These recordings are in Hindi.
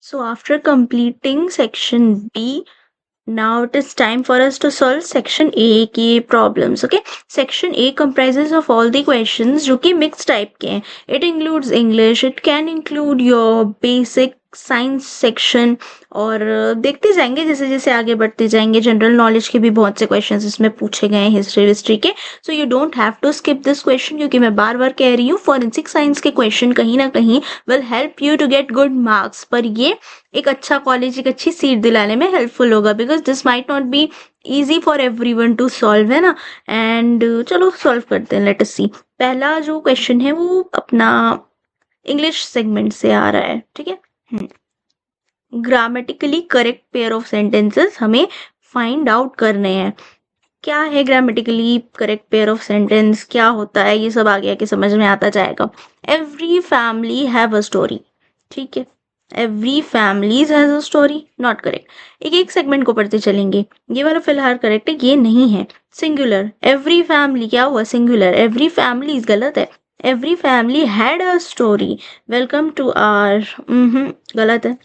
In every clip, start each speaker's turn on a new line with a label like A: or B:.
A: So after completing section B, now it is time for us to solve section A के problems. Okay, section A comprises of all the questions जो कि mixed type के हैं. It includes English, it can include your basic science section और देखते जाएंगे जैसे जैसे आगे बढ़ते जाएंगे. जनरल नॉलेज के भी बहुत से क्वेश्चंस इसमें पूछे गए हैं, हिस्ट्री के. So you don't have to skip this question, क्योंकि मैं बार बार कह रही हूँ फॉरेंसिक साइंस के क्वेश्चन कहीं ना कहीं will help you to get good marks. पर ये एक अच्छा कॉलेज, एक अच्छी सीट दिलाने में हेल्पफुल होगा, because this might not be easy for everyone to solve, है ना. एंड चलो सॉल्व करते हैं. Let us see. पहला जो क्वेश्चन है वो अपना इंग्लिश सेगमेंट से आ रहा है. ठीक है. Grammatically correct pair of sentences हमें फाइंड आउट करने हैं. क्या है grammatically correct pair of sentence, क्या होता है, ये सब आगे आके समझ में आता जाएगा. Every family have a story. ठीक है. Every families has a story, not correct. एक एक सेगमेंट को पढ़ते चलेंगे. ये वाला फिलहाल करेक्ट है, ये नहीं है. सिंगुलर. एवरी फैमिली क्या हुआ, सिंगुलर. एवरी फैमिलीज गलत है. Every family had a story. Welcome to are, गलत है.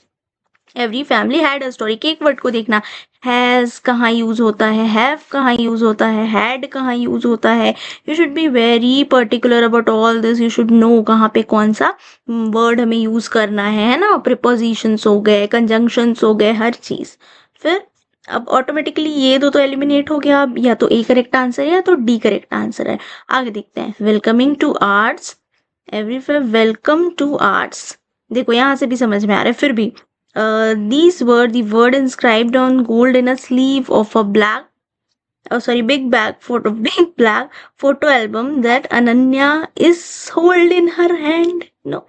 A: Every family had a story के एक वर्ड को देखना. हैज कहाँ यूज होता है, हैव कहाँ यूज होता है, हैड कहाँ यूज होता है. You should be very particular about all this. You should know कहाँ पे कौन सा वर्ड हमें यूज करना है ना. प्रिपोजिशंस हो गए, कंजंक्शंस हो गए, हर चीज. फिर अब ऑटोमेटिकली ये दो तो एलिमिनेट हो गया. अब या तो ए करेक्ट आंसर है या तो डी करेक्ट आंसर है. आगे देखते हैं. Welcoming to arts. Every welcome to arts. देखो यहाँ से भी समझ में आ रहा है. फिर भी these were the word inscribed on gold in a sleeve of a big black photo album that Ananya is hold in her hand. No,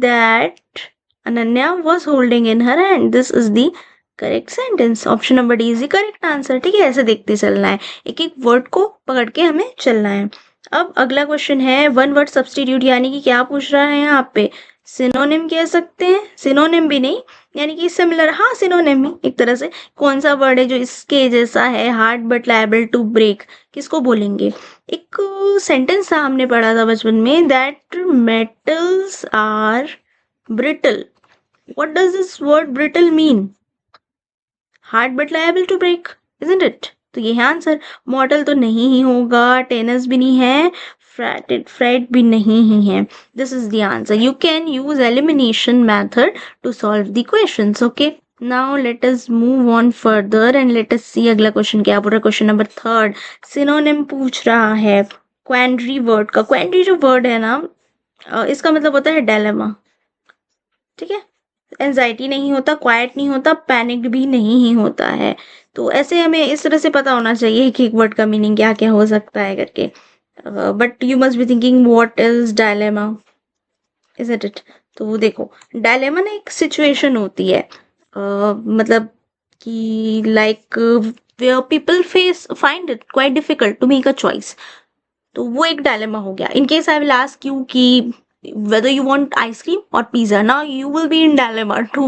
A: that Ananya was holding in her hand. This is the correct sentence. Option number D is the correct answer. ठीक है. ऐसे देखते चलना है, एक एक वर्ड को पकड़ के हमें चलना है. अब अगला क्वेश्चन है वन वर्ड सब्सटीट्यूट, यानी कि क्या पूछ रहा है यहाँ पे. सिनोनिम कह सकते हैं, सिनोनिम भी नहीं, यानी कि सिमिलर. हाँ, सिनोनिम ही एक तरह से. कौन सा वर्ड है जो इसके जैसा है. Hard but liable to break, किसको बोलेंगे. एक सेंटेंस था हमने पढ़ा था बचपन में, that metals are brittle. What does this word brittle mean. Hard but liable to break, isn't it. तो ये है आंसर. मॉडल तो नहीं ही होगा, टेनस भी नहीं है, फ्रेट भी नहीं ही है. This is the answer. You can use elimination method to solve the questions. Okay. Now let us move on further and let us see अगला क्वेश्चन क्या बोल रहा है. Question number 3. सिनोनिम पूछ रहा है क्वेंड्री वर्ड का. क्वेंड्री जो वर्ड है ना, इसका मतलब होता है डायलेमा. ठीक है. एंजाइटी नहीं होता, क्वाइट नहीं होता, पैनिक्ड भी नहीं ही होता है. तो ऐसे हमें इस तरह से पता होना चाहिए कि एक वर्ड का मीनिंग क्या क्या हो सकता है करके. But you must be thinking what is dilemma, isn't it. तो देखो, डायलेमा ना एक सिचुएशन होती है, मतलब कि like where people face find it quite difficult to make a choice. तो वो एक डायलेमा हो गया. In case I will ask you कि whether you want ice cream or pizza, now you will be in dilemma to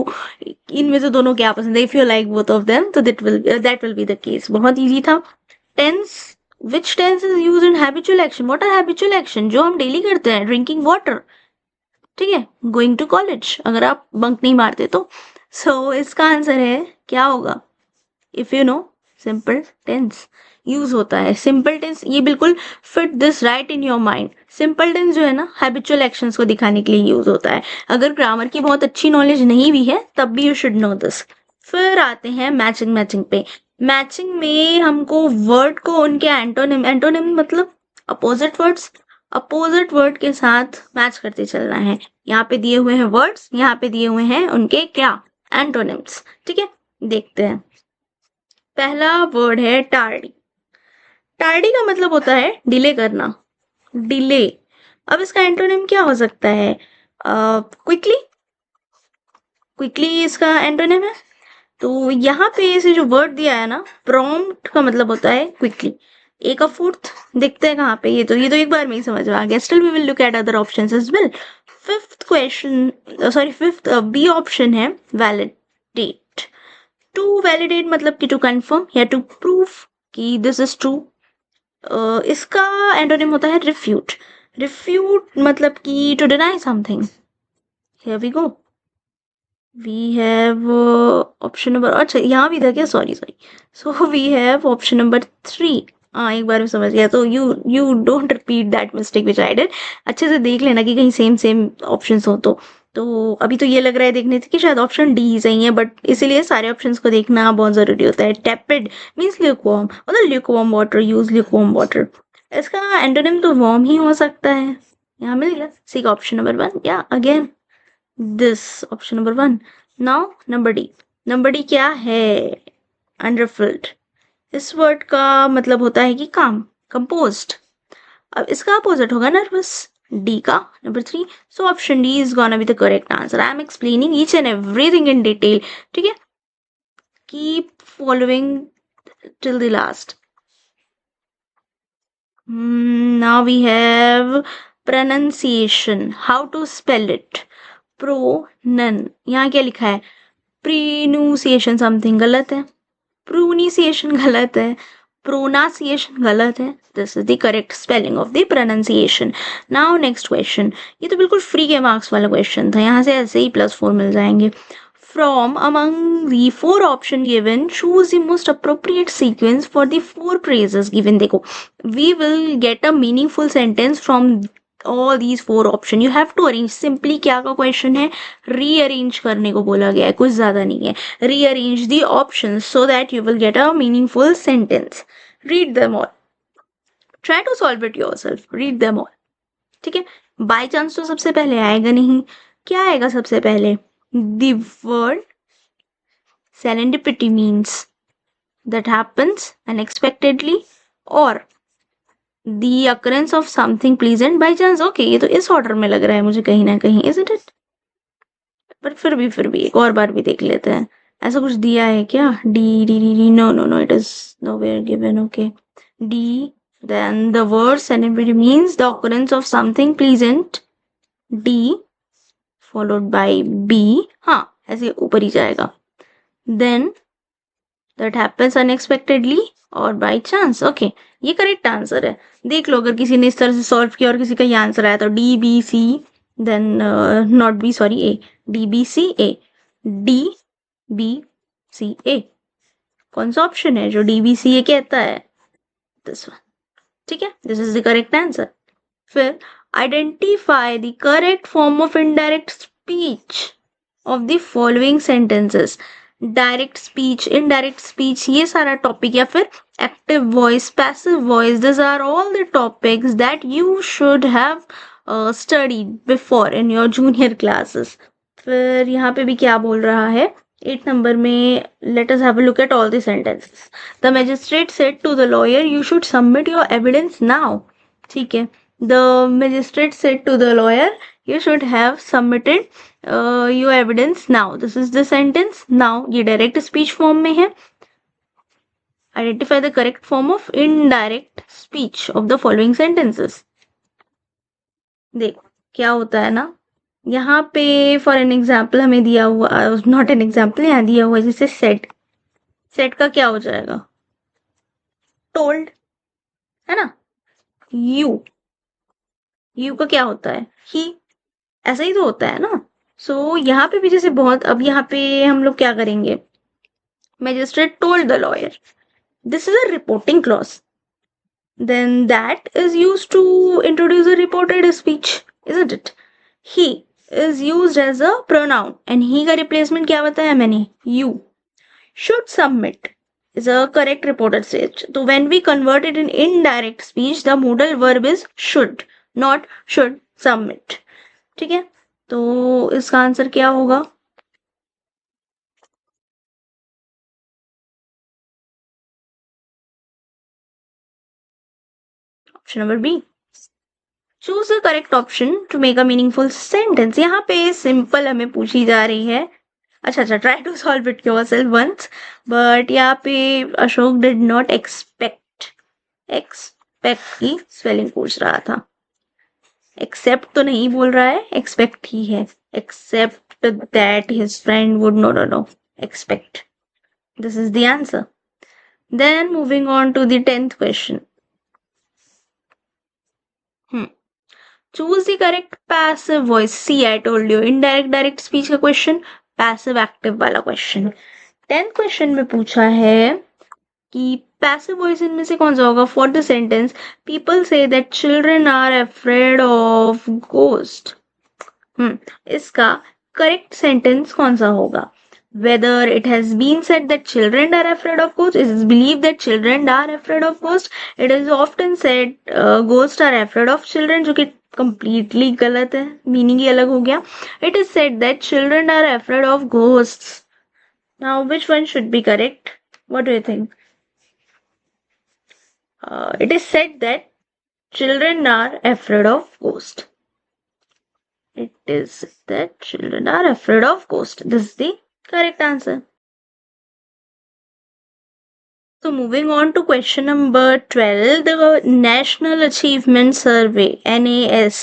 A: इनमें से दोनों क्या पसंद है. if you like both of them, तो that will be the case. बहुत easy था. tense. which tense is used in habitual action. what are habitual action जो हम डेली करते हैं. drinking water. ठीक है. going to college, अगर आप बंक नहीं मारते तो. so इसका आंसर है क्या होगा. If you know, simple tense use होता है. सिंपल टेंस, ये बिल्कुल fit this right in your mind. Simple tense जो है ना, हैबिचुअल एक्शंस को दिखाने के लिए यूज होता है. अगर ग्रामर की बहुत अच्छी नॉलेज नहीं भी है तब भी यू शुड नो दिस. फिर आते हैं मैचिंग पे. मैचिंग में हमको वर्ड को उनके एंटोनिम मतलब अपोजिट वर्ड्स, अपोजिट वर्ड के साथ मैच करते चलना है. यहाँ पे दिए हुए हैं वर्ड्स, यहाँ पे दिए हुए हैं उनके क्या, एंटोनिम्स. ठीक है. देखते हैं. पहला वर्ड है टार्डी. टार्डी का मतलब होता है डिले करना, डिले. अब इसका एंटोनिम क्या हो सकता है. क्विकली. क्विकली इसका एंटोनिम है. तो यहाँ पे इसे जो वर्ड दिया है ना, प्रॉम्प्ट का मतलब होता है क्विकली. ए का फोर्थ देखते हैं कहाँ पे. ये तो एक बार में ही समझ में आ गया. Still we will look at other options as well. Fifth B option है वैलिडेट. टू वैलिडेट मतलब कि टू कंफर्म या टू प्रूव कि दिस इज ट्रू. इसका एंटोनिम होता है रिफ्यूट. रिफ्यूट मतलब कि to deny something. Here we go. We have option number, अच्छा यहाँ भी था क्या, sorry sorry, so we have option number 3। हाँ, एक बार में समझ गया, तो you don't repeat that mistake which I did. अच्छे से देख लेना कि कहीं सेम सेम ऑप्शंस हो तो अभी तो ये लग रहा है देखने से कि शायद ऑप्शन डी ही सही है, बट इसीलिए सारे ऑप्शंस को देखना बहुत जरूरी होता है। टेपिड मीन्स ल्यूकवार्म, मतलब lukewarm water, use lukewarm water. इसका एंटोनिम तो वार्म ही हो सकता है। यहाँ मिल गया, सी का ऑप्शन नंबर 1, या again this option number 1। Now number D. Number D क्या है, अनरिफिल्ड। इस वर्ड का मतलब होता है कि काम, कंपोज्ड। अब इसका अपोजिट होगा नर्वस, डी का number 3। So option D is gonna be the correct answer. I am explaining each and everything in detail, ठीक है, keep following till the last. Now we have pronunciation, how to spell it। pronun, यहाँ क्या लिखा है, प्रीनुसिएशन समथिंग गलत है, प्रोनाउंसिएशन गलत है, प्रोनाउंसिएशन गलत है। This is the correct spelling of the pronunciation. Now next question, ये तो बिल्कुल फ्री के मार्क्स वाला क्वेश्चन था, यहाँ से ऐसे ही +4 मिल जाएंगे। From among the 4 options given, choose the most appropriate sequence for the 4 phrases given। देखो, we will get a meaningful sentence from all these 4 options। You have to arrange। simply क्या का क्वेश्चन है, रीअरेंज करने को बोला गया है, कुछ ज्यादा नहीं है। Rearrange the options so that you will get a meaningful sentence। read them all, try to solve it yourself, read them all, ठीक है। बाय चांस तो सबसे पहले आएगा नहीं, क्या आएगा सबसे पहले, the word serendipity means that happens unexpectedly or the occurrence of something pleasant by chance। Okay, ये तो इस ऑर्डर में लग रहा है मुझे कहीं ना कहीं, isn't it? पर फिर भी एक और बार भी देख लेते हैं, ऐसा कुछ दिया है क्या, D D D D, no no no, it is nowhere given। Okay, D, then the word serendipity means the occurrence of something pleasant, D followed by B, हाँ ऐसे ऊपर ही जाएगा, then that happens unexpectedly और by chance। ओके, ये करेक्ट आंसर है। देख लो, अगर किसी ने इस तरह से सॉल्व किया और किसी का ये आंसर आया तो D B C, then not B, sorry, A, D B C A, D B C A. कौन सा ऑप्शन है जो डी बी सी ए कहता है, दिस वन, ठीक है, this is the correct answer. फिर identify the correct form of indirect speech of the following sentences. Direct speech, indirect speech, ये सारा टॉपिक, या फिर active voice, passive voice, this are all the topics that you should have studied before in your junior classes. फिर यहाँ पे भी क्या बोल रहा है 8 नंबर में, let us have a look at all the sentences. The magistrate said to the lawyer you should submit your evidence now, ठीक है, the magistrate said to the lawyer you should have submitted your evidence now। this is the sentence now, ये direct speech form में है। identify the correct form of indirect speech of the following sentences। देखो क्या होता है ना, यहाँ पे फॉर एन एग्जाम्पल हमें दिया हुआ, नॉट एन एग्जाम्पल, यहाँ दिया हुआ है जैसे सेट, सेट का क्या हो जाएगा, टोल्ड, है ना। यू का क्या होता है, ही, ऐसा ही तो होता है ना। सो यहाँ पे भी जैसे बहुत, अब यहाँ पे हम लोग क्या करेंगे, magistrate told the lawyer, this is a reporting clause, then that is used to introduce a reported speech, isn't it। he is used as a pronoun and he का replacement क्या बताया मैंने, you। should submit is a correct reported speech, so when we convert it in indirect speech the modal verb is should, not should submit, ठीक है। तो इसका आंसर क्या होगा, option number B. Choose the correct option to make a meaningful sentence. यहाँ पे सिंपल हमें पूछी जा रही है, अच्छा, try to solve it yourself once, but यहाँ पे Ashok did not expect, expect की स्पेलिंग पूछ रहा था, एक्सेप्ट तो नहीं बोल रहा है, एक्सपेक्ट ही है, except that his friend would, no no no, expect, this is the answer. Then moving on to the 10th question. Choose the correct passive voice. See, I told you, indirect direct speech का क्वेश्चन पैसिव एक्टिव वाला क्वेश्चन। 10th क्वेश्चन में पूछा है कि पैसिव वॉइस इनमें से कौन सा होगा। For the sentence people say that children are afraid of ghost, इसका करेक्ट सेंटेंस कौन सा होगा। Whether it has been said that children are afraid of ghosts, it is believed that children are afraid of ghosts. It is often said ghosts are afraid of children, जो कि completely गलत है, मीनिंग ही अलग हो गया। It is said that children are afraid of ghosts. Now, which one should be correct? What do you think? It is said that children are afraid of ghosts. It is that children are afraid of ghosts. This is the correct answer. So moving on to question number 12, the National Achievement Survey, NAS,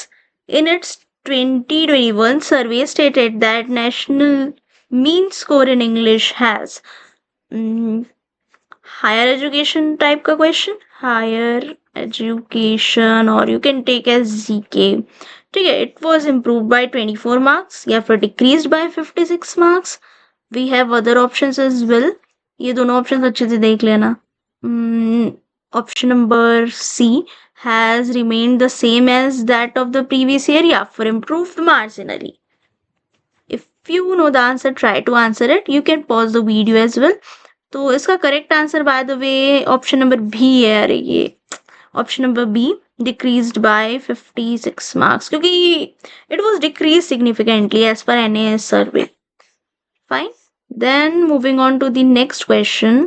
A: in its 2021 survey stated that national mean score in English has higher education type का question, higher education, or you can take as GK. ठीक है, it was improved by 24 marks या फिर decreased by 56 marks. We have other options as well. ये दोनों ऑप्शन अच्छे से देख लेना। Option number C has remained the same as that of the previous year या फिर improved marginally. If you know the answer, try to answer it. You can pause the video as well. तो इसका correct answer by the way option number B है। अरे ये option number B, decreased by 56 marks, क्योंकि it was decreased significantly as per NAS survey. Fine. Then moving on to the next question,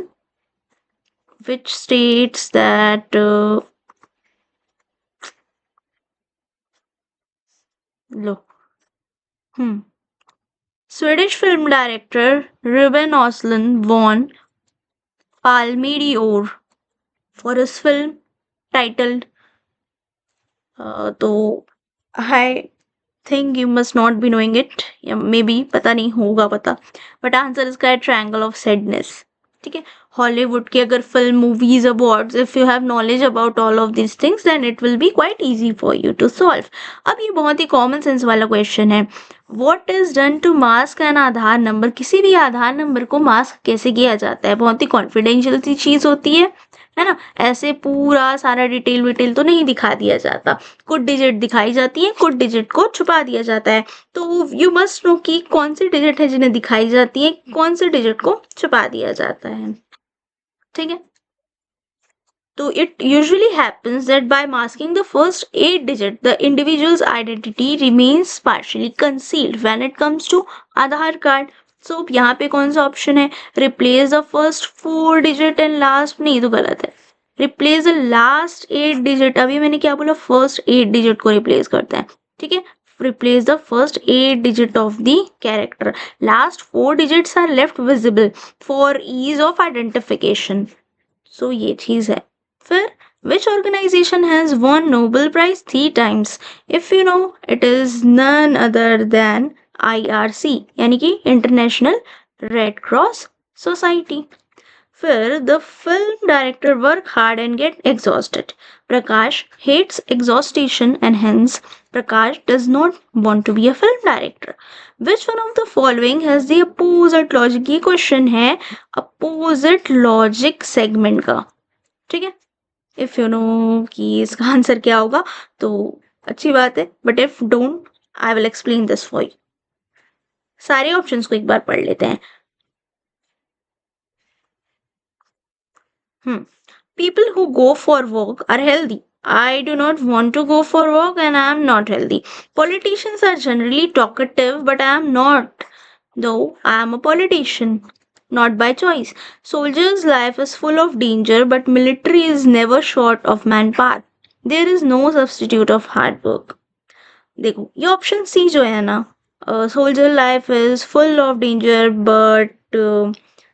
A: which states that Swedish film director Ruben Östlund won Palme d'Or for his film titled तो I think you must not be knowing it, या मे बी पता नहीं होगा पता, बट आंसर इसका है ट्रायंगल ऑफ सैडनेस। ठीक है, हॉलीवुड की अगर film, movies, awards, if you have knowledge about all of this things then it will be quite easy for you to solve. अब ये बहुत ही कॉमन सेंस वाला क्वेश्चन है, what is done to mask an Aadhaar number. किसी भी आधार नंबर को मास्क कैसे किया जाता है, बहुत ही कॉन्फिडेंशियल सी चीज होती है ना, ऐसे पूरा सारा डिटेल विटेल तो नहीं दिखा दिया जाता, कुछ डिजिट दिखाई जाती है, कुछ डिजिट को छुपा दिया जाता है। तो यू मस्ट नो कि कौन सी डिजिट है जिन्हें दिखाई जाती है, कौन से डिजिट को छुपा दिया जाता है। ठीक है, तो it usually happens that by masking the first 8 digit, the individual's identity remains partially concealed when it comes to Aadhaar card. So यहाँ पे कौन सा ऑप्शन है, replace the first 4 digit and last, नहीं तो गलत है, replace the last 8 digit। अभी मैंने क्या बोला, first 8 digit को replace करते हैं। ठीक है, replace the first 8 digit of the character, last 4 digits are left visible for ease of identification. So ये चीज है। फिर which organization has won Nobel Prize 3 times? If you know, it is none other than IRC, यानी कि International Red Cross Society. फिर the film director work hard and get exhausted. Prakash hates exhaustion and hence Prakash does not want to be a film director. Which one of the following has the opposite logic? ये क्वेश्चन है opposite logic segment का। ठीक है, इफ यू नो कि इसका आंसर क्या होगा तो अच्छी बात है, but if don't I will explain this for you. सारे ऑप्शंस को एक बार पढ़ लेते हैं। People who go for work are healthy. I do not want to go for work and I am not healthy. Politicians are generally talkative, but I am not, though I am a politician. Not by choice. Soldier's life is full of danger, but military is never short of manpower. There is no substitute of hard work. देखो ये ऑप्शन सी जो है ना, soldier life is full of danger, but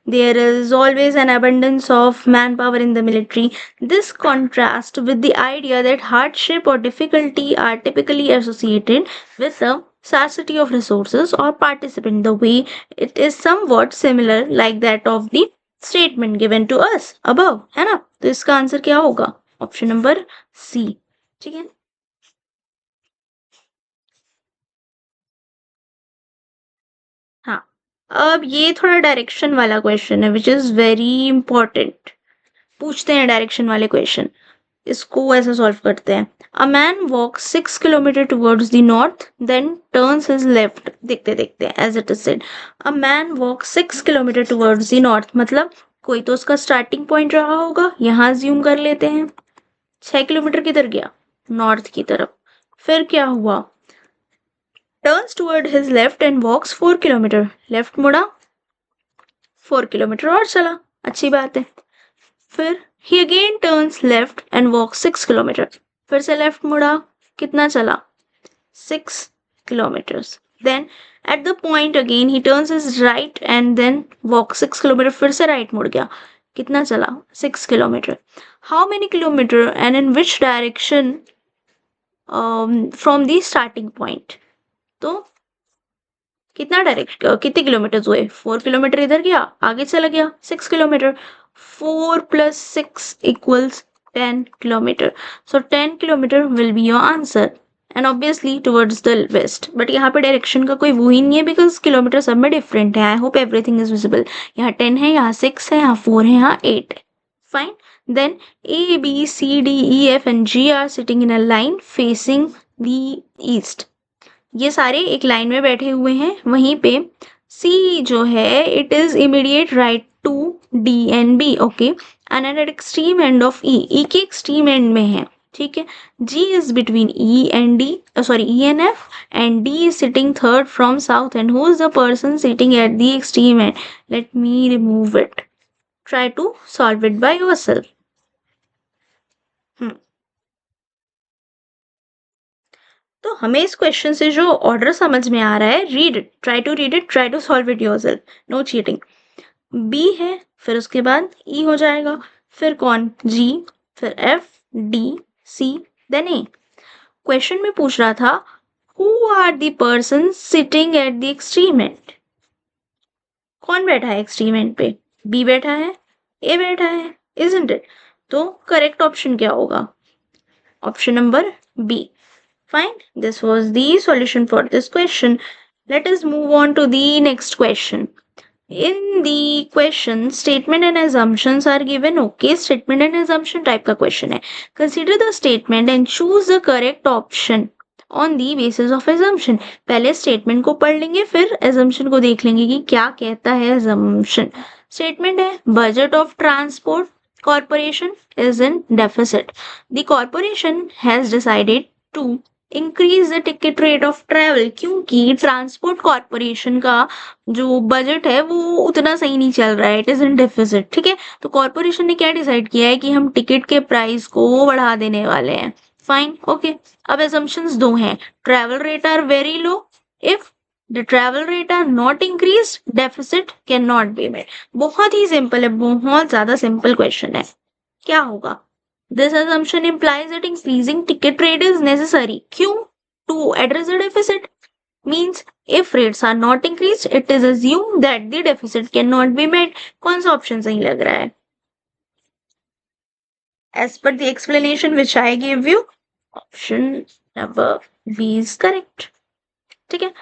A: there is always an abundance of manpower in the military. This contrasts with the idea that hardship or difficulty are typically associated with a scarcity of resources or participant. The way it is somewhat similar like that of the statement given to us above, है ना। तो इसका आंसर क्या होगा, ऑप्शन नंबर सी। ठीक है, हाँ अब ये थोड़ा डायरेक्शन वाला क्वेश्चन है विच इज वेरी इंपॉर्टेंट। पूछते हैं डायरेक्शन वाले क्वेश्चन, इसको ऐसे सॉल्व करते हैं। A man walk 6 kilometre towards the north then turns his left. देखते देखते हैं as it is said. A man walk 6 kilometre towards the north, मतलब कोई तो उसका स्टार्टिंग पॉइंट रहा होगा, यहाँ ज्यूम कर लेते हैं। 6 किलोमीटर किधर गया? नॉर्थ की तरफ। फिर क्या हुआ? Turns toward his left and walks 4 kilometre. Left मुड़ा, 4 किलोमीटर और चला, अच्छी बात है। फिर he again turns left and walks 6 kilometers. फिर से लेफ्ट मुड़ा, कितना चला? 6 kilometers. Then at the point again he turns his right and then walks 6 kilometers. फिर से राइट मुड़ गया, कितना चला? 6 kilometers. How many kilometers and in which direction from the starting point? तो कितना डायरेक्शन, कितने किलोमीटर हुए? 4 किलोमीटर इधर गया, आगे चला गया 6 kilometre. 4 + 6 = 10 kilometer. So 10 kilometer will be your answer and obviously towards the west. But यहाँ पे डायरेक्शन का कोई वो ही नहीं है because किलोमीटर सब में डिफरेंट है। I hope everything is visible. यहाँ 10 है, यहाँ 6 है, यहाँ 4 है, यहाँ 8 है। Fine. Then A, B, C, D, E, F and G are sitting in a line facing the east. ये सारे एक लाइन में बैठे हुए हैं। वहीं पे सी जो है it is immediate right to D and B, okay, and at extreme end of E, E के एक्सट्रीम एंड में है, ठीक है। G is between E and D, sorry E and F, and D is sitting third from south and who is the person sitting at the extreme end? Let me remove it, try to solve it by yourself. तो हमें इस क्वेश्चन से जो ऑर्डर समझ में आ रहा है, read it, try to read it, try to solve it yourself, no cheating. B है, फिर उसके बाद ई हो जाएगा, फिर कौन? जी, फिर F, D, C, then A. Question में पूछ रहा था who are the person sitting at the extreme end? कौन बैठा है एक्सट्रीम एंड पे? बी बैठा है, ए बैठा है, इजंट इट? तो करेक्ट ऑप्शन क्या होगा? Option number B. Fine, this was the solution for this question. Let us move on to the next question. In the question, statement and assumptions are given. Okay, statement and assumption type का question है. Consider the statement and choose the correct option on the basis of assumption. पहले statement को पढ़ लेंगे, फिर assumption को देख लेंगे कि क्या कहता है assumption. Statement है budget of transport corporation is in deficit. The corporation has decided to increase the ticket rate of travel, क्योंकि ट्रांसपोर्ट कॉर्पोरेशन का जो बजट है वो उतना सही नहीं चल रहा है, इट इज इन डेफिसिट, ठीक है। तो कॉर्पोरेशन ने क्या डिसाइड किया है कि हम टिकट के प्राइस को बढ़ा देने वाले हैं। Fine, okay. अब एजम्पशंस दो हैं, travel rate are very low, if the travel rate are not increase deficit can not be made. बहुत ही सिंपल है, बहुत ज्यादा सिंपल क्वेश्चन है। क्या होगा? This assumption implies that increasing ticket rate is necessary. क्यों? To address the deficit. Means if rates are not increased, it is assumed that the deficit cannot be met. कौन सा ऑप्शन सही लग रहा है? As per the explanation which I gave you, option number B is correct. ठीक है,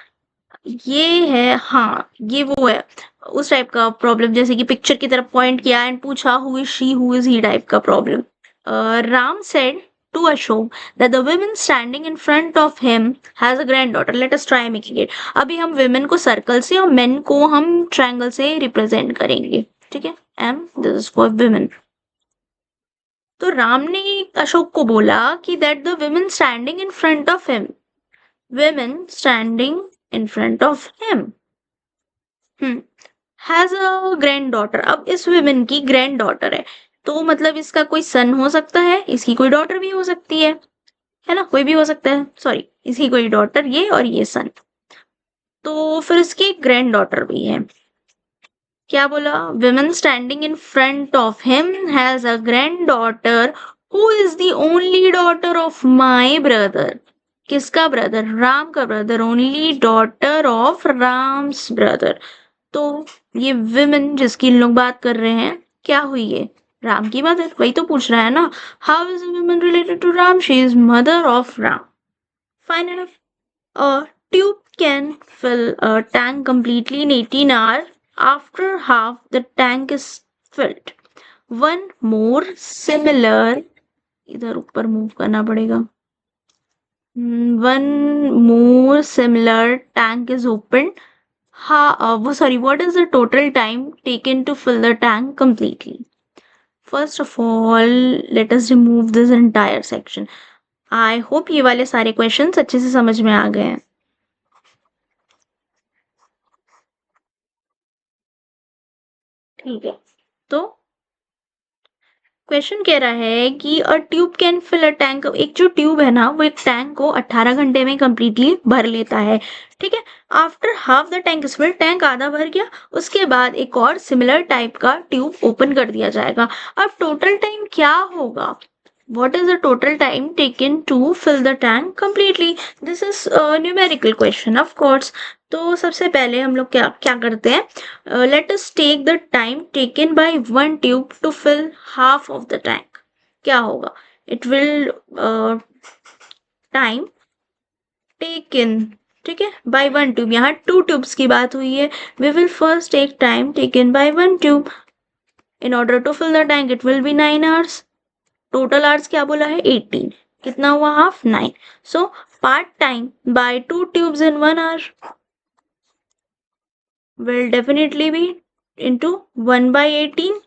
A: ये है, हाँ ये वो है उस टाइप का प्रॉब्लम, जैसे कि पिक्चर की तरफ पॉइंट किया एंड पूछा who is she, who is he type का problem. Ram said to Ashok that the woman standing in front of him has a granddaughter. Let us try making it. अभी हम women को circle से और men को हम triangle से represent करेंगे, ठीक है। M, this is for women. तो राम ने अशोक को बोला कि that the women standing in front of him, women standing in front of him, has a granddaughter. अब इस women की granddaughter है, तो मतलब इसका कोई सन हो सकता है, इसकी कोई डॉटर भी हो सकती है ना, कोई भी हो सकता है, सॉरी, इसकी कोई डॉटर, ये और ये सन, तो फिर इसकी ग्रैंड डॉटर भी है। क्या बोला? Women standing in front of him has a grand daughter who is the only daughter of my brother. किसका ब्रदर? राम का brother, only daughter of Ram's brother. तो ये विमेन जिसकी लोग बात कर रहे हैं, क्या हुई ये? राम की मदर, वही तो पूछ रहा है ना। How is a woman related to Ram? She is mother of Ram. Fine enough. A tube can fill a tank completely in 18 hours. After half the tank is filled, one more similar, इधर ऊपर मूव करना पड़ेगा. One more similar tank is opened. What is the total time taken to fill the tank completely? First of all, let us remove this entire section. I hope ये वाले सारे questions अच्छे से समझ में आ गए हैं. ठीक है, तो क्वेश्चन कह रहा है कि a tube can fill a tank. एक जो ट्यूब है ना, वो एक टैंक को 18 घंटे में कंप्लीटली भर लेता है. ठीक है, after half the tank is fill, tank आधा भर गया, उसके बाद एक और सिमिलर टाइप का ट्यूब ओपन कर दिया जाएगा. अब टोटल टाइम क्या होगा? What is the total time taken to fill the tank completely? This is a numerical question, of course. तो सबसे पहले हम लोग क्या क्या करते हैं? Let us take the time taken by one tube to fill half of the tank. क्या होगा? It will time taken, ठीक है, by one tube. यहाँ two tubes की बात हुई है. We will first take time taken by one tube. In order to fill the tank, it will be 9 hours. Total hours क्या बोला है? 18. कितना हुआ? Half, 9. So part time by 2 tubes in 1 hour will definitely be into 1/18.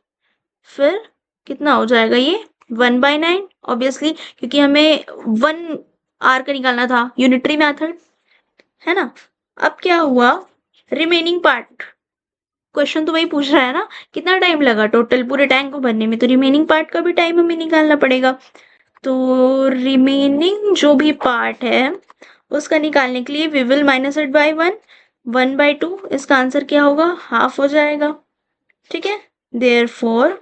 A: फिर कितना हो जाएगा ये? 1/9. ऑब्वियसली, क्योंकि हमें 1 आवर का निकालना था, यूनिटरी मेथड है ना. अब क्या हुआ? Remaining part. क्वेश्चन तो वही पूछ रहा है ना, कितना टाइम लगा टोटल पूरे टैंक को भरने में, तो रिमेनिंग पार्ट का भी टाइम हमें निकालना पड़ेगा. तो रिमेनिंग जो भी पार्ट है उसका निकालने के लिए we will minus it by 1/2. इसका आंसर क्या होगा? हाफ हो जाएगा. ठीक है, देयरफॉर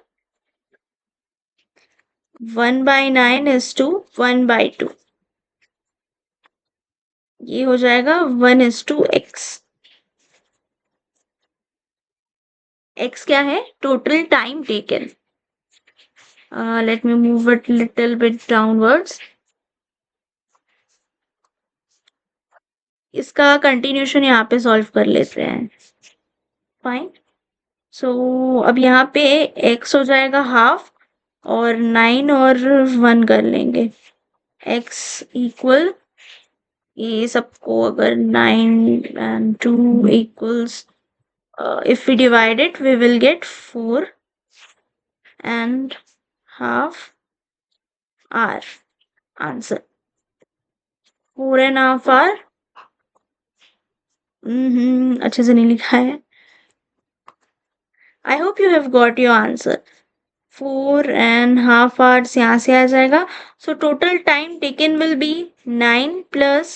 A: 1/9 इज टू 1/2. ये हो जाएगा 1:x. x क्या है? Total time taken. Let me move it little bit downwards. इसका कंटिन्यूशन यहाँ पे सॉल्व कर लेते हैं. फाइन. सो अब यहाँ पे x हो जाएगा हाफ, और 9 और 1 कर लेंगे. x इक्वल, ये सबको अगर 9 and 2 equals, if we divide it we will get 4 and half hour. Answer 4 and half hour. अच्छे से नहीं लिखा है. I hope you have got your answer. 4 and half hours यहाँ से आ जाएगा. So total time taken will be 9 plus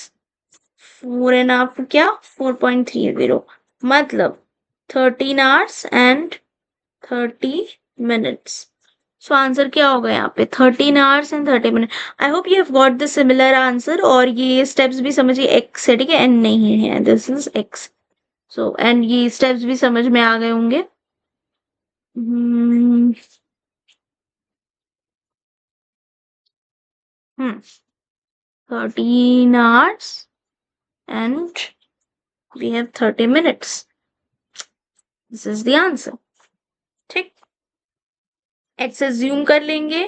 A: 4 and half क्या? 4.30. मतलब 13 hours and 30 minutes. So answer क्या होगा यहाँ पे? 13 hours and 30 minutes. I hope you have got the similar answer. और ये steps भी समझिए, x है, ठीक है, n नहीं है, this is x. So and ये steps भी समझ में आ गए होंगे. 13 hours and we have 30 minutes. This is the answer. ठीक, x assume कर लेंगे,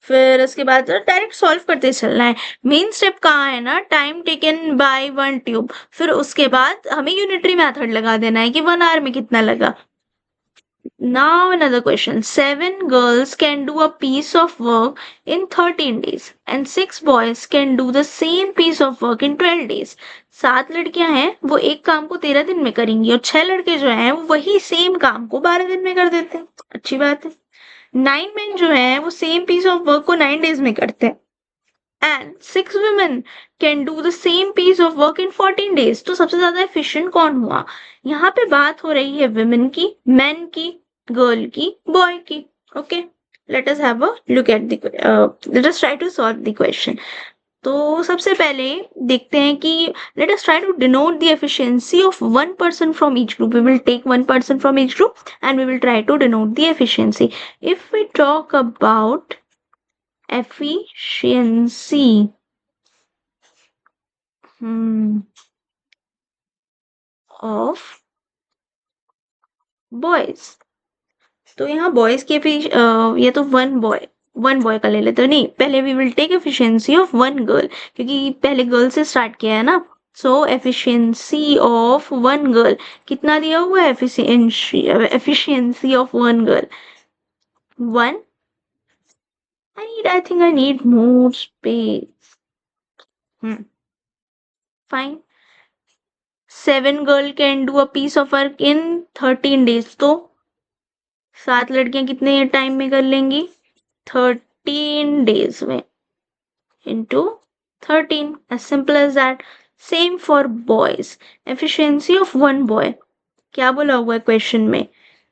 A: फिर उसके बाद डायरेक्ट सॉल्व करते चलना है. मेन स्टेप कहाँ है ना? Time taken by one tube. फिर उसके बाद हमें यूनिटरी मेथड लगा देना है कि 1 आवर में कितना लगा. Now another question. 7 girls can do a piece of work in 13 days and 6 boys can do the same piece of work in 12 days. 7 लड़कियां हैं, वो एक काम को 13 दिन में करेंगी, और 6 लड़के जो हैं वो वही सेम काम को 12 दिन में कर देते हैं. अच्छी बात है. 9 men जो हैं वो सेम पीस ऑफ वर्क को 9 डेज में करते हैं. And 6 women can do the same piece of work in 14 days. तो सबसे ज्यादा एफिशिएंट कौन हुआ? यहाँ पे बात हो रही है विमेन की, मैन की, गर्ल की, बॉय की. Okay, let us have a look at the, let us try to solve the question. तो सबसे पहले देखते हैं कि let us try to denote the efficiency of one person from each group. We will take one person from each group and we will try to denote the efficiency. If we talk about efficiency, of boys. तो यहाँ बॉयज के ये तो वन बॉय का ले लेते हो, नहीं पहले we will take efficiency of one girl, क्योंकि पहले गर्ल से स्टार्ट किया है ना। So efficiency of one girl कितना दिया हुआ है? Efficiency of one girl 1। I think I need more space. Fine. 7 girl can do a piece of work in 13 days. तो 7 लड़कियां कितने टाइम में कर लेंगी? 13 days में into 13. As simple as that. Same for boys. Efficiency of one boy. क्या बोला हुआ है क्वेश्चन में?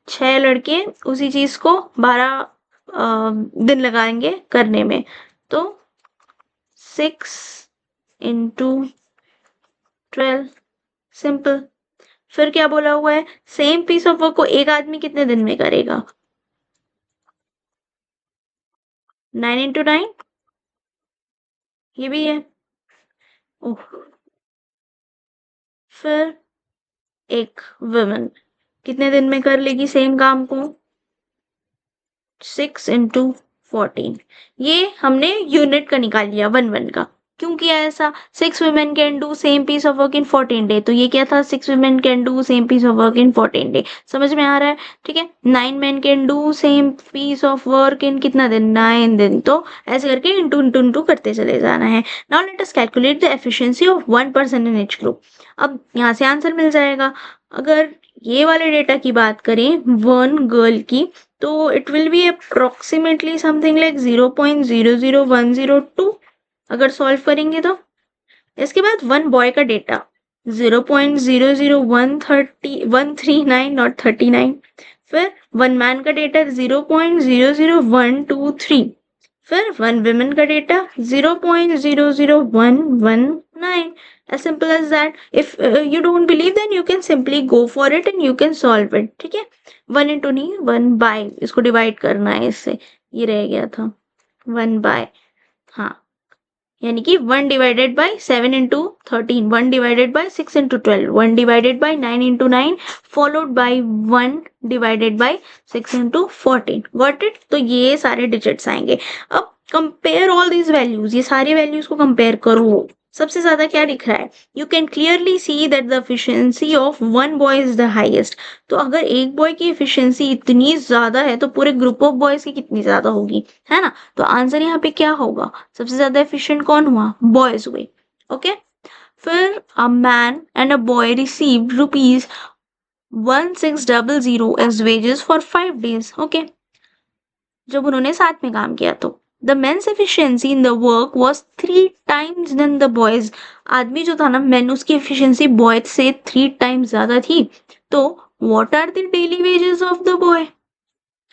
A: 6 लड़के उसी चीज को 12 दिन लगाएंगे करने में, तो 6 into 12. सिंपल। फिर क्या बोला हुआ है? सेम पीस ऑफ वर्क को एक आदमी कितने दिन में करेगा? 9 into 9, ये भी है। ओह। फिर एक वुमन कितने दिन में कर लेगी सेम काम को? 6 into 14। ये हमने यूनिट का निकाल लिया, वन का। क्यों किया ऐसा? 6 women can do same piece of work in 14 day। तो ये क्या था? 6 women can do same piece of work in 14 day। समझ में आ रहा है? ठीक है। 9 men can do same piece of work in कितना दिन? 9 दिन। तो ऐसे करके इंटू करते चले जाना है। Now let us calculate the efficiency of one person in each group। अब यहाँ से आंसर मिल जाएगा। अगर ये वाले डेटा की बात करें वन गर्ल की, तो it will B approximately something like 0.00102 अगर सॉल्व करेंगे तो। इसके बाद वन बॉय का डेटा 0.00139 नॉट 39। फिर वन मैन का डेटा 0.00123। फिर वन विमेन का data 0.00119। as simple as that। if you don't believe then you can simply go for it and you can solve it। ठीक है। 1 into नहीं 1 by, इसको डिवाइड करना है इससे, ये रह गया था 1 by। हाँ, यानी कि 1 divided by 7 into 13, 1 divided by 6 into 12, 1 divided by 9 into 9, followed by 1 divided by 6 into 14। Got it? तो ये सारे डिजिट्स आएंगे। अब कंपेयर ऑल दीज वैल्यूज, ये सारी वैल्यूज को कंपेयर करो। सबसे ज्यादा क्या दिख रहा है? You can clearly see that the efficiency of one boy is the highest. तो अगर एक बॉय की एफिशिएंसी इतनी ज्यादा है तो पूरे ग्रुप ऑफ बॉयज की कितनी ज्यादा होगी, है ना? तो आंसर यहाँ पे क्या होगा? सबसे ज्यादा एफिशिएंट कौन हुआ? बॉयज हुए। ओके। फिर a man and a boy received rupees 1600 as wages for 5 days। Okay, जब उन्होंने साथ में काम किया तो the men's efficiency in the work was 3 times then the boys. आदमी जो था ना मैन, उसकी एफिशिएंसी बॉय से 3 times ज्यादा थी। तो what are the daily wages of the boy?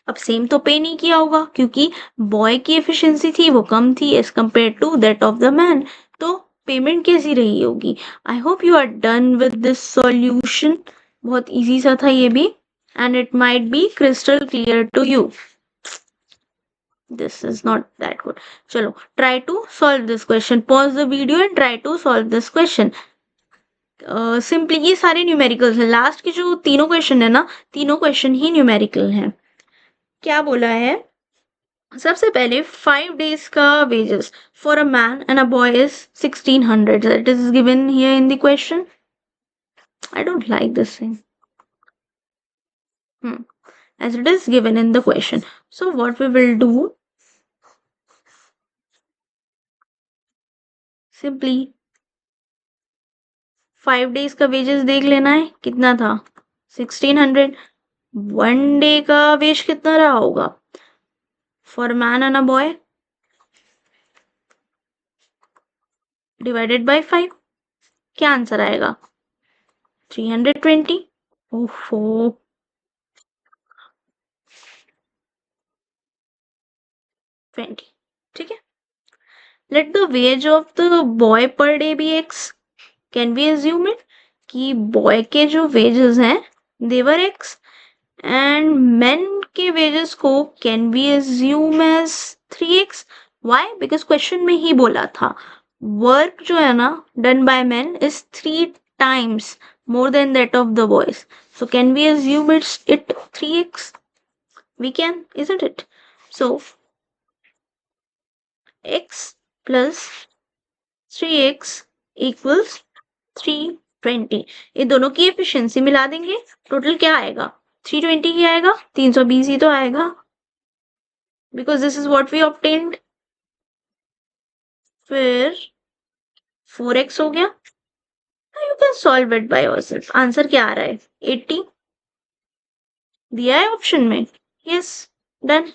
A: अब सेम तो पे नहीं किया होगा क्योंकि बॉय की एफिशिएंसी थी वो कम थी as compare to that of the man. तो पेमेंट कैसी रही होगी? I hope you are done with this solution. बहुत इजी सा था ये भी, and it might be crystal clear to you. This is not that good। चलो, try to solve this question। Pause the video and try to solve this question। Simply ये सारे न्यूमेरिकल्स हैं। लास्ट के जो तीनों क्वेश्चन है ना, तीनों क्वेश्चन ही न्यूमेरिकल हैं। क्या बोला है? सबसे पहले 5 days का wages for a man and a boy is 1600। That is given here in the question। I don't like this thing। As it is given in the question। So what we will do, simply 5 days का वेजेस देख लेना है, कितना था? 1600। 1 डे का वेज कितना रहा होगा for man and a boy? Divided by 5। क्या आंसर आएगा? 320। ओहो, 20। ठीक है। Let the wage of the boy per day be x। Can we assume it कि बॉय के जो वेजेस हैं देवर x, एंड मेन के वेजेस को can be assume as 3x। Why? Because question में ही बोला था वर्क जो है ना done by men is 3 times more than that of the boys. So can we assume it 3x? We can, isn't it? So x plus 3x equals 320. ये दोनों की एफिशिएंसी मिला देंगे, टोटल क्या आएगा? 320 ही आएगा, 320 ही तो आएगा, because this is what we obtained. फिर 4x हो गया. You can solve it by yourself. Answer क्या आ रहा है? 80 दिया है ऑप्शन में. Yes, done.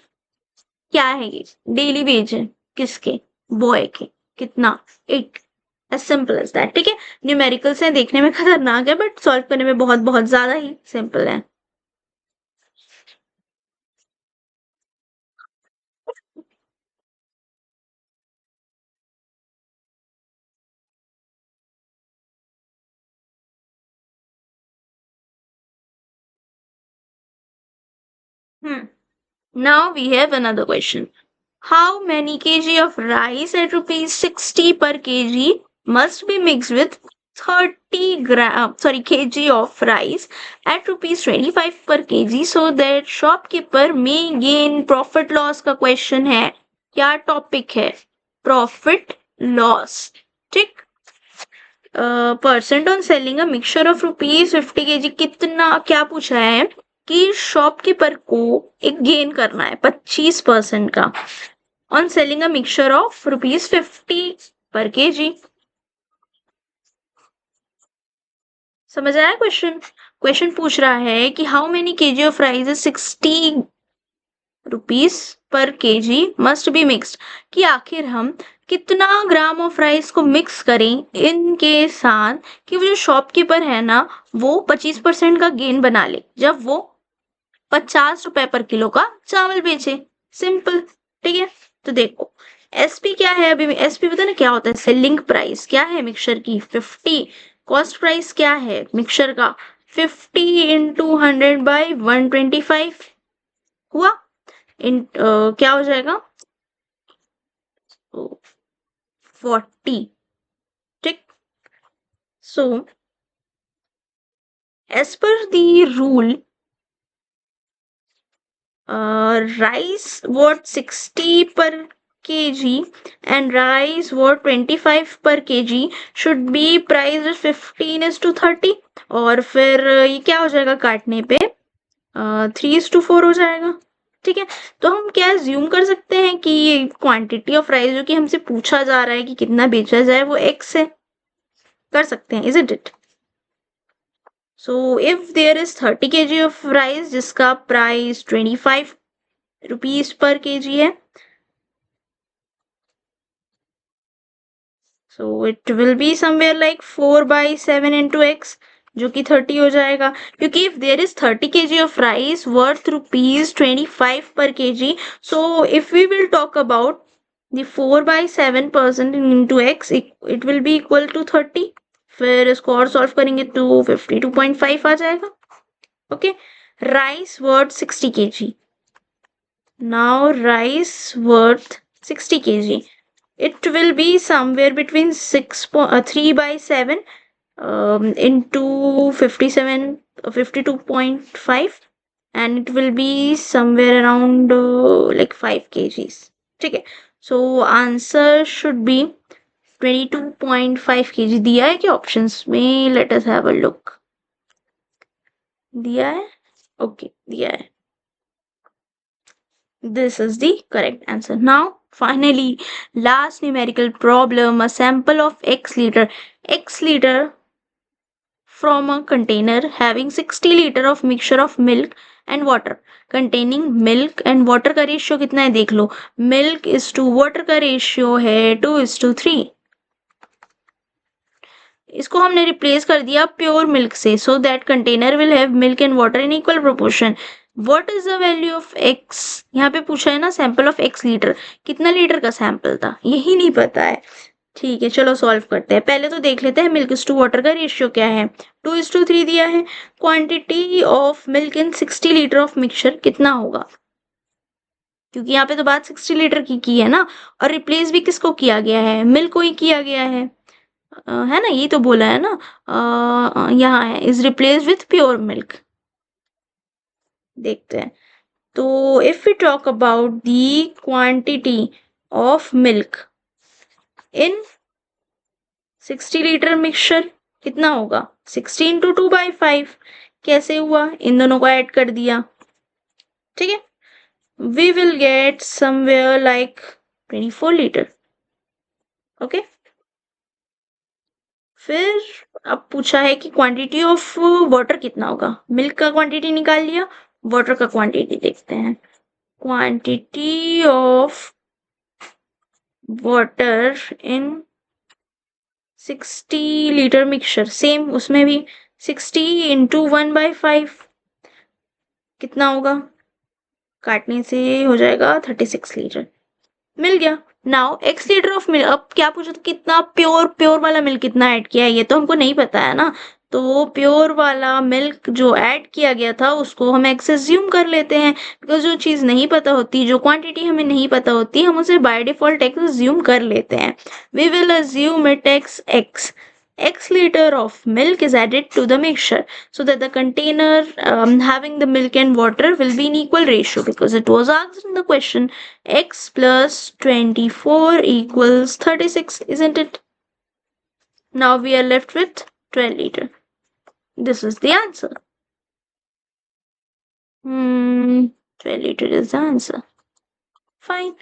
A: क्या है ये? डेली वेज है. किसके? बॉय के. कितना? 8. As simple as that. ठीक है, न्यूमेरिकल्स हैं, देखने में खतरनाक है बट सॉल्व करने में बहुत बहुत ज्यादा ही सिंपल है. Now we have another question. How many kg of rice at rupees 60 per kg must be mixed with 30 kg of rice at rupees 25 per kg so that shopkeeper may gain profit loss का question है. क्या टॉपिक है? Profit loss. ठीक. Percent on selling a mixture of rupees 50 kg. कितना, क्या पूछा है कि शॉपकीपर को एक गेन करना है 25% का on selling a mixture of rupees 50 पर केजी. समझ आया क्वेश्चन? क्वेश्चन पूछ रहा है कि how many KG of rice is 60 rupees per KG must be mixed. कि आखिर हम कितना ग्राम ऑफ राइस को मिक्स करें इनके साथ कि वो जो शॉपकीपर है ना वो 25% का गेन बना ले जब वो 50 रुपए पर किलो का चावल बेचे. सिंपल. ठीक है, तो देखो एसपी क्या है. अभी एसपी पता ना क्या होता है? सेलिंग प्राइस क्या है मिक्सचर की? 50. कॉस्ट प्राइस क्या है मिक्सचर का? 50 इंटू 100 बाई 125 हुआ. क्या हो जाएगा? 40. ठीक. So as per the rule rice worth 60 per kg and rice worth 25 per kg should be priced 15:30. और फिर ये क्या हो जाएगा काटने पे? 3:4 हो जाएगा. ठीक है, तो हम क्या ज्यूम कर सकते हैं कि क्वांटिटी ऑफ राइस जो कि हमसे पूछा जा रहा है कि कितना बेचा जाए वो x है. कर सकते हैं, isn't it? So if there is 30 kg of rice जिसका प्राइस 25 रुपीज पर केजी है, so it will be somewhere like 4/7 into x जो कि 30 हो जाएगा. क्योंकि if there is 30 kg of rice worth rupees 25 per kg, so if we will talk about the 4/7% into x, it will be equal to 30. फिर इसको और सॉल्व करेंगे तो 52.5 आ जाएगा. Okay, rice worth 60 kg. Now rice worth 60 kg. It will be somewhere between 3/7 into 52.5 and it will be somewhere around like 5 kgs. ठीक है, so answer should be 22.5 kg. दिया है क्या ऑप्शंस में? Let us have a look. दिया है? Okay, दिया है. This is the correct answer. Now, finally, last numerical problem. A sample of x liter from a container having 60 liter of mixture of milk and water. Containing milk and water का रेशियो कितना है देख लो. Milk is to water का रेशियो है 2:3. इसको हमने रिप्लेस कर दिया प्योर मिल्क से. So that container will have milk and water in equal proportion. What is the value of x? यहाँ पे पूछा है ना सैंपल ऑफ एक्स लीटर. कितना लीटर का सैंपल था यही नहीं पता है. ठीक है, चलो सॉल्व करते हैं. पहले तो देख लेते हैं मिल्क इज टू वाटर का रेशियो क्या है. 2:3 दिया है. Quantity of milk in 60 litre of mixture कितना होगा? क्योंकि यहाँ पे तो बात 60 लीटर की है ना, और रिप्लेस भी किसको किया गया है? मिल्क को ही किया गया है. है ना, यही तो बोला है ना, यहाँ है is replace with pure milk. देखते हैं। तो if we talk about the quantity of milk in 60 litre mixture, कितना होगा? 60 इंटू 2/5। कैसे हुआ? इन दोनों को ऐड कर दिया, ठीक है। We will get somewhere like 24 litre. Okay, फिर अब पूछा है कि क्वांटिटी ऑफ वाटर कितना होगा। मिल्क का क्वांटिटी निकाल लिया, वाटर का क्वांटिटी देखते हैं। Quantity of water in 60 litre mixture, same उसमें भी 60 इंटू 1/5 कितना होगा? काटने से हो जाएगा 36 लीटर। मिल गया। Now x litre of milk. अब क्या पूछा था, कितना प्योर, प्योर वाला मिल्क कितना ऐड किया है, ये तो हमको नहीं पता है ना। तो प्योर वाला मिल्क जो ऐड किया गया था उसको हम x एज्यूम कर लेते हैं, बिकॉज जो चीज नहीं पता होती, जो क्वांटिटी हमें नहीं पता होती, हम उसे बाय डिफॉल्ट x एज्यूम कर लेते हैं। We will assume it x. X liter of milk is added to the mixture so that the container having the milk and water will be in equal ratio, because it was asked in the question x plus 24 equals 36, isn't it? Now we are left with 12 liter. This is the answer. 12 liter is the answer. Fine.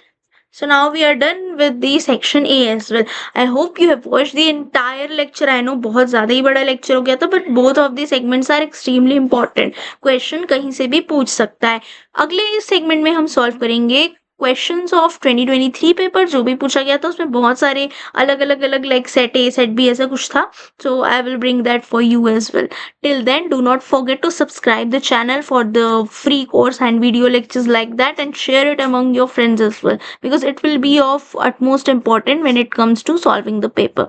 A: So now we are done with the section A as well. I hope you have watched the entire lecture. I know बहुत ज़्यादा ही बड़ा lecture हो गया था, but both of the segments are extremely important. Question कहीं से भी पूछ सकता है। अगले इस segment में हम solve करेंगे क्वेश्चंस ऑफ 2023 पेपर, जो भी पूछा गया था उसमें बहुत सारे अलग अलग like set A set B ऐसा कुछ था। So I will bring that for you as well. Till then, do not forget to subscribe the channel for the free course and video lectures like that, and share it among your friends as well, because it will be of utmost important when it comes to solving the paper.